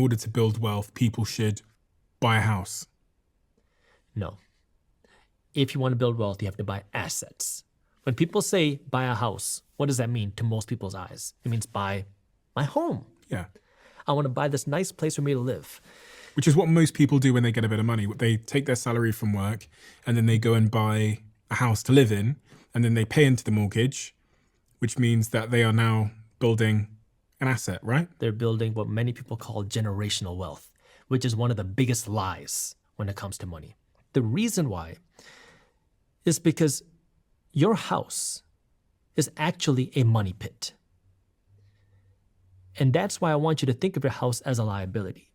In order to build wealth, people should buy a house. No. If you want to build wealth, you have to buy assets. When people say buy a house, what does that mean to most people's eyes? It means buy my home. Yeah. I want to buy this nice place for me to live. Which is what most people do when they get a bit of money. They take their salary from work and then they go and buy a house to live in, and then they pay into the mortgage, which means that they are now building an asset, right? They're building what many people call generational wealth, which is one of the biggest lies when it comes to money. The reason why is because your house is actually a money pit. And that's why I want you to think of your house as a liability.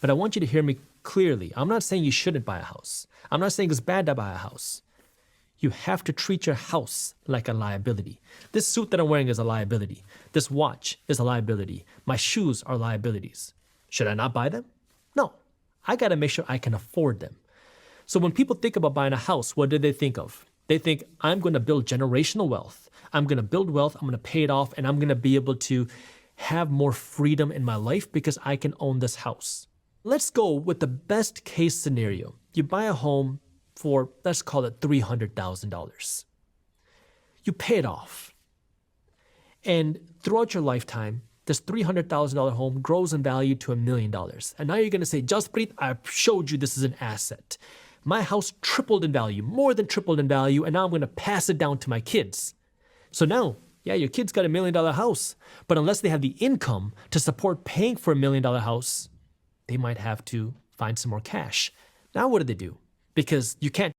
But I want you to hear me clearly. I'm not saying you shouldn't buy a house. I'm not saying it's bad to buy a house. You have to treat your house like a liability. This suit that I'm wearing is a liability. This watch is a liability. My shoes are liabilities. Should I not buy them? No. I got to make sure I can afford them. So when people think about buying a house, what do they think of? They think, I'm going to build generational wealth. I'm going to build wealth. I'm going to pay it off. And I'm going to be able to have more freedom in my life because I can own this house. Let's go with the best case scenario. You buy a home for, let's call it $300,000. You pay it off. And throughout your lifetime, this $300,000 home grows in value to $1 million. And now you're going to say, Jaspreet, I've showed you this is an asset. My house tripled in value, more than tripled in value, and now I'm going to pass it down to my kids. So now, yeah, your kids got $1 million house, but unless they have the income to support paying for $1 million house, they might have to find some more cash. Now what do? Because you can't